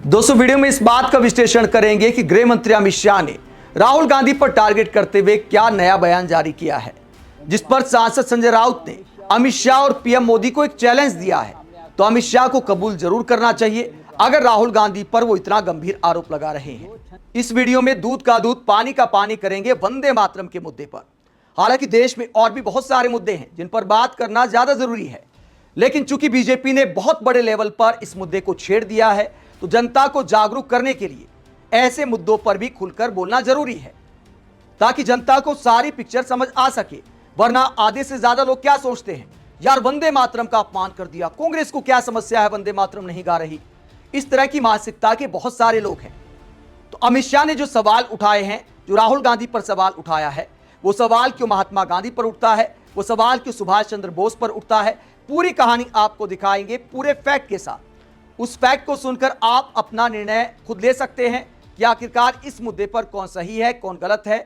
दोस्तों वीडियो में इस बात का विश्लेषण करेंगे कि गृह मंत्री अमित शाह ने राहुल गांधी पर टारगेट करते हुए क्या नया बयान जारी किया है, जिस पर सांसद संजय राउत ने अमित शाह और पीएम मोदी को एक चैलेंज दिया है। तो अमित शाह को कबूल जरूर करना चाहिए अगर राहुल गांधी पर वो इतना गंभीर आरोप लगा रहे हैं। इस वीडियो में दूध का दूध पानी का पानी करेंगे वंदे मातरम के मुद्दे पर। हालांकि देश में और भी बहुत सारे मुद्दे हैं जिन पर बात करना ज्यादा जरूरी है, लेकिन चूंकि बीजेपी ने बहुत बड़े लेवल पर इस मुद्दे को छेड़ दिया है तो जनता को जागरूक करने के लिए ऐसे मुद्दों पर भी खुलकर बोलना जरूरी है, ताकि जनता को सारी पिक्चर समझ आ सके। वरना आधे से ज्यादा लोग क्या सोचते हैं, यार वंदे मातरम का अपमान कर दिया, कांग्रेस को क्या समस्या है, वंदे मातरम नहीं गा रही। इस तरह की मानसिकता के बहुत सारे लोग हैं। तो अमित शाह ने जो सवाल उठाए हैं, जो राहुल गांधी पर सवाल उठाया है, वो सवाल क्यों महात्मा गांधी पर उठता है, वो सवाल क्यों सुभाष चंद्र बोस पर उठता है, पूरी कहानी आपको दिखाएंगे पूरे फैक्ट के साथ। उस फैक्ट को सुनकर आप अपना निर्णय खुद ले सकते हैं कि आखिरकार इस मुद्दे पर कौन सही है कौन गलत है।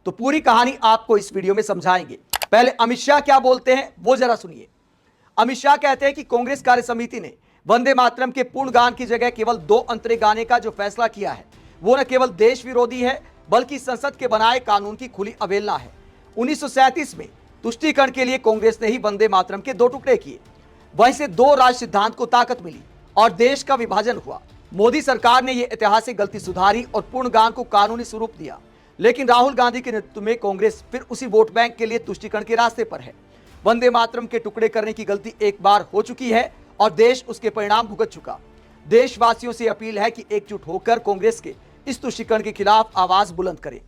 तो पूरी कहानी आपको इस वीडियो में समझाएंगे। पहले अमित शाह क्या बोलते हैं वो जरा सुनिए। अमित शाह कहते हैं कि कांग्रेस कार्य समिति ने वंदे मातरम के पूर्ण गान की जगह केवल 2 अंतरे गाने का जो फैसला किया है वो न केवल देश विरोधी है बल्कि संसद के बनाए कानून की खुली अवहेलना है। 1937 में तुष्टीकरण के लिए कांग्रेस ने ही वंदे मातरम के 2 टुकड़े किए, वहीं से 2 राज्य सिद्धांत को ताकत मिली और देश का विभाजन हुआ। मोदी सरकार ने यह ऐतिहासिक गलती सुधारी और पूर्ण गान को कानूनी स्वरूप दिया, लेकिन राहुल गांधी के नेतृत्व में कांग्रेस फिर उसी वोट बैंक के लिए तुष्टीकरण के रास्ते पर है। वंदे मातरम के टुकड़े करने की गलती एक बार हो चुकी है और देश उसके परिणाम भुगत चुका। देशवासियों से अपील है कि एकजुट होकर कांग्रेस के इस तुष्टीकरण के खिलाफ आवाज बुलंद करें।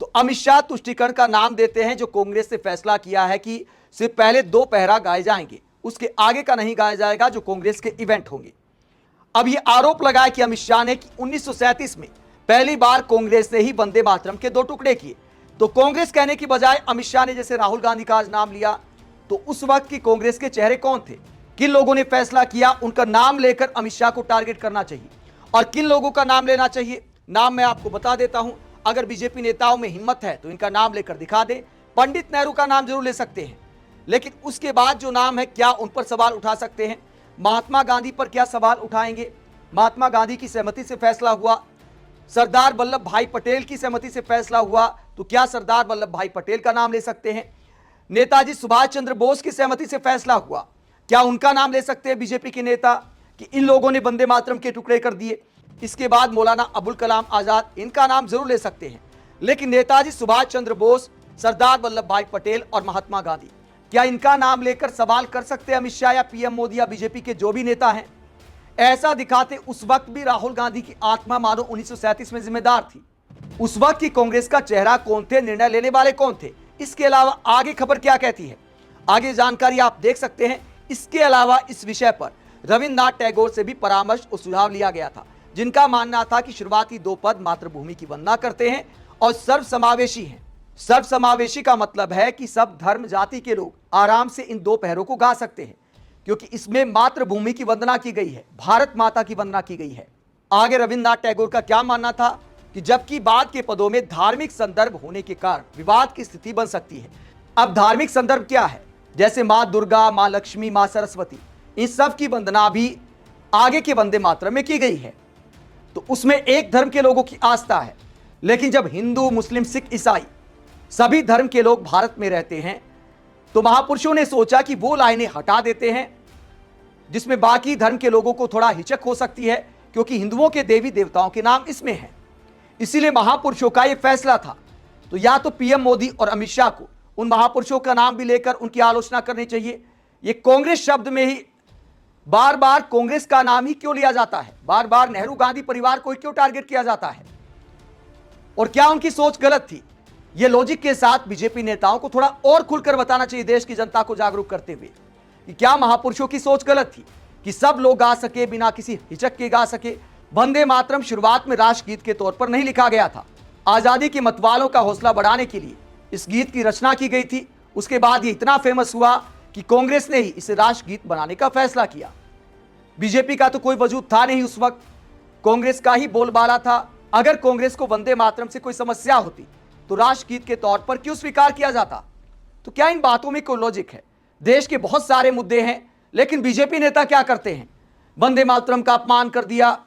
तो अमित शाह तुष्टीकरण का नाम देते हैं, जो कांग्रेस ने फैसला किया है कि सिर्फ पहले 2 पहरा गाए जाएंगे, उसके आगे का नहीं गाया जाएगा, जो कांग्रेस के इवेंट होंगे। अब ये आरोप लगाया कि अमित शाह ने कि 1937 में पहली बार कांग्रेस ने ही वंदे मातरम के 2 टुकड़े किए। तो कांग्रेस कहने की बजाय अमित शाह ने जैसे राहुल गांधी का आज नाम लिया, तो उस वक्त की कांग्रेस के चेहरे कौन थे, किन लोगों ने फैसला किया, उनका नाम लेकर अमित शाह को टारगेट करना चाहिए और किन लोगों का नाम लेना चाहिए। नाम मैं आपको बता देता हूं, अगर बीजेपी नेताओं में हिम्मत है तो इनका नाम लेकर दिखा दे। पंडित नेहरू का नाम जरूर ले सकते हैं, लेकिन उसके बाद जो नाम है क्या उन पर सवाल उठा सकते हैं। महात्मा गांधी पर क्या सवाल उठाएंगे। महात्मा गांधी की सहमति से फैसला हुआ, सरदार वल्लभ भाई पटेल की सहमति से फैसला हुआ, तो क्या सरदार वल्लभ भाई पटेल का नाम ले सकते हैं। नेताजी सुभाष चंद्र बोस की सहमति से फैसला हुआ, क्या उनका नाम ले सकते हैं बीजेपी के नेता कि इन लोगों ने वंदे मातरम के टुकड़े कर दिए। इसके बाद मौलाना अबुल कलाम आजाद, इनका नाम जरूर ले सकते हैं, लेकिन नेताजी सुभाष चंद्र बोस, सरदार वल्लभ भाई पटेल और महात्मा गांधी, क्या इनका नाम लेकर सवाल कर सकते हैं अमित शाह या पीएम मोदी या बीजेपी के जो भी नेता हैं। ऐसा दिखाते उस वक्त भी राहुल गांधी की आत्मा मानो 1937 में जिम्मेदार थी। उस वक्त की कांग्रेस का चेहरा कौन थे, निर्णय लेने वाले कौन थे, इसके अलावा आगे खबर क्या कहती है, आगे जानकारी आप देख सकते हैं। इसके अलावा इस विषय पर रविन्द्रनाथ टैगोर से भी परामर्श और सुझाव लिया गया था, जिनका मानना था कि शुरुआती 2 पद मातृभूमि की वंदना करते हैं और सर्वसमावेशी हैं। सर्वसमावेशी का मतलब है कि सब धर्म जाति के लोग आराम से इन 2 पहरों को गा सकते हैं, क्योंकि इसमें मातृभूमि की वंदना की गई है, भारत माता की वंदना की गई है। आगे रविन्द्रनाथ टैगोर का क्या मानना था कि जबकि बाद के पदों में धार्मिक संदर्भ होने के कारण विवाद की स्थिति बन सकती है। अब धार्मिक संदर्भ क्या है, जैसे मां दुर्गा, मां लक्ष्मी, मां सरस्वती, इन सब की वंदना भी आगे के वंदे मातरम में की गई है। तो उसमें एक धर्म के लोगों की आस्था है, लेकिन जब हिंदू, मुस्लिम, सिख, ईसाई सभी धर्म के लोग भारत में रहते हैं, तो महापुरुषों ने सोचा कि वो लाइनें हटा देते हैं जिसमें बाकी धर्म के लोगों को थोड़ा हिचक हो सकती है, क्योंकि हिंदुओं के देवी देवताओं के नाम इसमें हैं। इसीलिए महापुरुषों का यह फैसला था। तो या तो पीएम मोदी और अमित शाह को उन महापुरुषों का नाम भी लेकर उनकी आलोचना करनी चाहिए। ये कांग्रेस शब्द में ही बार बार कांग्रेस का नाम ही क्यों लिया जाता है, बार बार नेहरू गांधी परिवार को ही क्यों टारगेट किया जाता है, और क्या उनकी सोच गलत थी। यह लॉजिक के साथ बीजेपी नेताओं को थोड़ा और खुलकर बताना चाहिए, देश की जनता को जागरूक करते हुए, कि क्या महापुरुषों की सोच गलत थी कि सब लोग गा सके, बिना किसी हिचक के गा सके। वंदे मातरम शुरुआत में राष्ट्रगीत के तौर पर नहीं लिखा गया था, आजादी के मतवालों का हौसला बढ़ाने के लिए इस गीत की रचना की गई थी। उसके बाद ये इतना फेमस हुआ कि कांग्रेस ने ही इसे राष्ट्रगीत बनाने का फैसला किया। बीजेपी का तो कोई वजूद था नहीं उस वक्त, कांग्रेस का ही बोलबाला था। अगर कांग्रेस को वंदे मातरम से कोई समस्या होती तो राष्ट्रगीत के तौर पर क्यों स्वीकार किया जाता। तो क्या इन बातों में कोई लॉजिक है। देश के बहुत सारे मुद्दे हैं, लेकिन बीजेपी नेता क्या करते हैं, वंदे मातरम का अपमान कर दिया,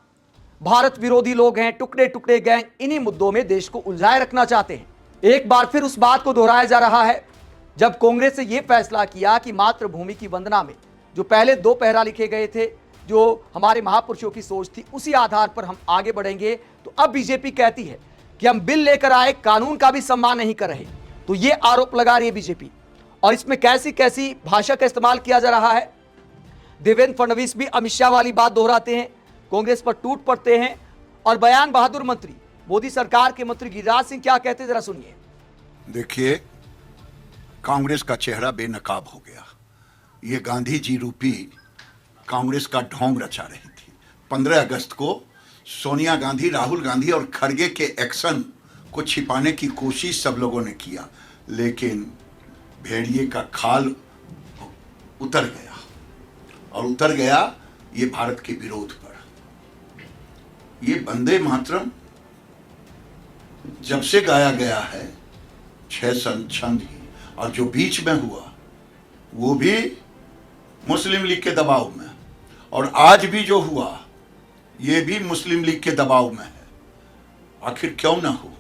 भारत विरोधी लोग हैं, टुकड़े टुकड़े गैंग इन्हीं मुद्दों में देश को उलझाए रखना चाहते हैं। एक बार फिर उस बात को दोहराया जा रहा है जब कांग्रेस ने यह फैसला किया कि मातृभूमि की वंदना में जो पहले 2 पैरा लिखे गए थे, जो हमारे महापुरुषों की सोच थी, उसी आधार पर हम आगे बढ़ेंगे। तो अब बीजेपी कहती है कि हम बिल लेकर आए, कानून का भी सम्मान नहीं कर रहे। तो ये आरोप लगा रही है बीजेपी, और इसमें कैसी कैसी भाषा का इस्तेमाल किया जा रहा है। देवेंद्र फडणवीस भी अमित शाह वाली बात दोहराते हैं, कांग्रेस पर टूट पड़ते हैं। और बयान बहादुर मंत्री, मोदी सरकार के मंत्री गिरिराज सिंह क्या कहते हैं, जरा सुनिए। देखिए, कांग्रेस का चेहरा बेनकाब हो गया। ये गांधी जी रूपी कांग्रेस का ढोंग रचा रही थी। 15 अगस्त को सोनिया गांधी, राहुल गांधी और खड़गे के एक्शन को छिपाने की कोशिश सब लोगों ने किया, लेकिन भेड़िए का खाल उतर गया, और उतर गया ये भारत के विरोध पर। ये वंदे मातरम जब से गाया गया है 6 छंद ही, और जो बीच में हुआ वो भी मुस्लिम लीग के दबाव में, और आज भी जो हुआ ये भी मुस्लिम लीग के दबाव में है। आखिर क्यों ना हो?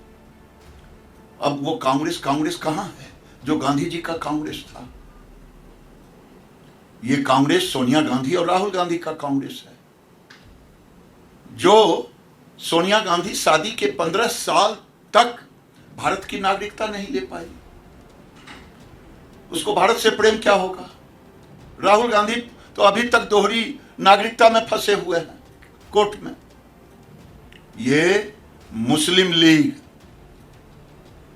अब वो कांग्रेस कहां है जो गांधी जी का कांग्रेस था? ये कांग्रेस सोनिया गांधी और राहुल गांधी का कांग्रेस है। जो सोनिया गांधी शादी के 15 साल तक भारत की नागरिकता नहीं ले पाई, उसको भारत से प्रेम क्या होगा? राहुल गांधी तो अभी तक दोहरी नागरिकता में फंसे हुए हैं कोर्ट में। ये मुस्लिम लीग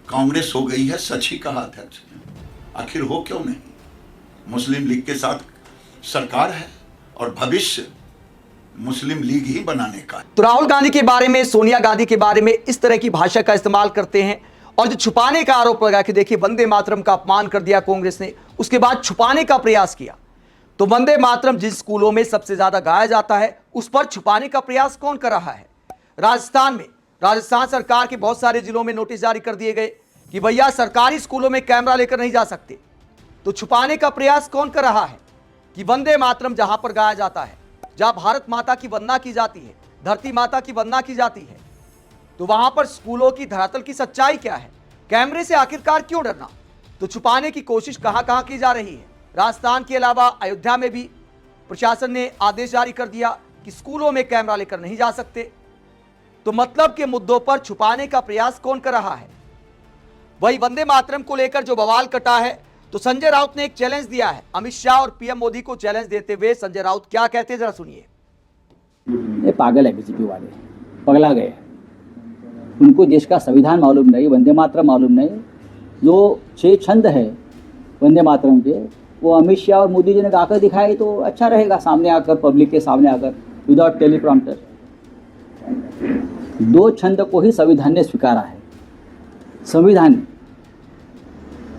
कांग्रेस हो गई है, सच ही कहा अध्यक्ष ने। आखिर हो क्यों नहीं? मुस्लिम लीग के साथ सरकार है और भविष्य मुस्लिम लीग ही बनाने का है। तो राहुल गांधी के बारे में, सोनिया गांधी के बारे में इस तरह की भाषा का इस्तेमाल करते हैं, और जो छुपाने का आरोप लगा कि देखिए वंदे मातरम का अपमान कर दिया कांग्रेस ने, उसके बाद छुपाने का प्रयास किया। तो वंदे मातरम जिन स्कूलों में सबसे ज्यादा गाया जाता है, उस पर छुपाने का प्रयास कौन कर रहा है? राजस्थान में, राजस्थान सरकार के बहुत सारे जिलों में नोटिस जारी कर दिए गए कि भैया सरकारी स्कूलों में कैमरा लेकर नहीं जा सकते। तो छुपाने का प्रयास कौन कर रहा है कि वंदे मातरम जहां पर गाया जाता है, जहां भारत माता की वंदना की जाती है, धरती माता की वंदना की जाती है, तो वहां पर स्कूलों की धरातल की सच्चाई क्या है? कैमरे से आखिरकार क्यों डरना? तो छुपाने की कोशिश कहां कहां की जा रही है। राजस्थान के अलावा अयोध्या में भी प्रशासन ने आदेश जारी कर दिया कि स्कूलों में कैमरा लेकर नहीं जा सकते। तो मतलब के मुद्दों पर छुपाने का प्रयास कौन कर रहा है? वही वंदे मातरम को लेकर जो बवाल कटा है, तो संजय राउत ने एक चैलेंज दिया है। अमित शाह और पीएम मोदी को चैलेंज देते हुए संजय राउत क्या कहते हैं, जरा सुनिए। ये पागल है बीजेपी वाले, पगला गए। उनको देश का संविधान मालूम नहीं, वंदे मातरम मालूम नहीं। जो 6 छंद है वंदे मातरम के, वो अमित शाह और मोदी जी ने गाकर दिखाए तो अच्छा रहेगा, सामने आकर, पब्लिक के सामने आकर, विदाउट टेलीप्रॉम्प्टर। 2 छंद को ही संविधान ने स्वीकारा है, संविधान।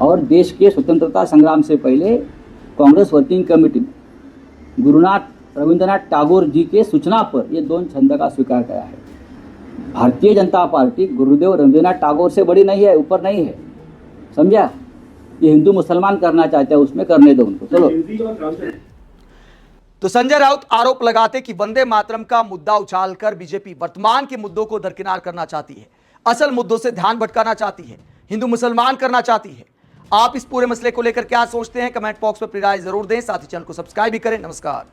और देश के स्वतंत्रता संग्राम से पहले कांग्रेस वर्किंग कमेटी गुरुनाथ रविंद्रनाथ टैगोर जी के सूचना पर ये 2 छंद का स्वीकार किया है। भारतीय जनता पार्टी गुरुदेव रविंद्रनाथ टैगोर से बड़ी नहीं है, ऊपर नहीं है, समझा? ये हिंदू मुसलमान करना चाहते हैं, उसमें करने दो उनको, चलो। तो संजय राउत आरोप लगाते कि वंदे मातरम का मुद्दा उछालकर बीजेपी वर्तमान के मुद्दों को दरकिनार करना चाहती है, असल मुद्दों से ध्यान भटकाना चाहती है, हिंदू मुसलमान करना चाहती है। आप इस पूरे मसले को लेकर क्या सोचते हैं? कमेंट बॉक्स में अपनी राय जरूर दें, साथ ही चैनल को सब्सक्राइब भी करें। नमस्कार।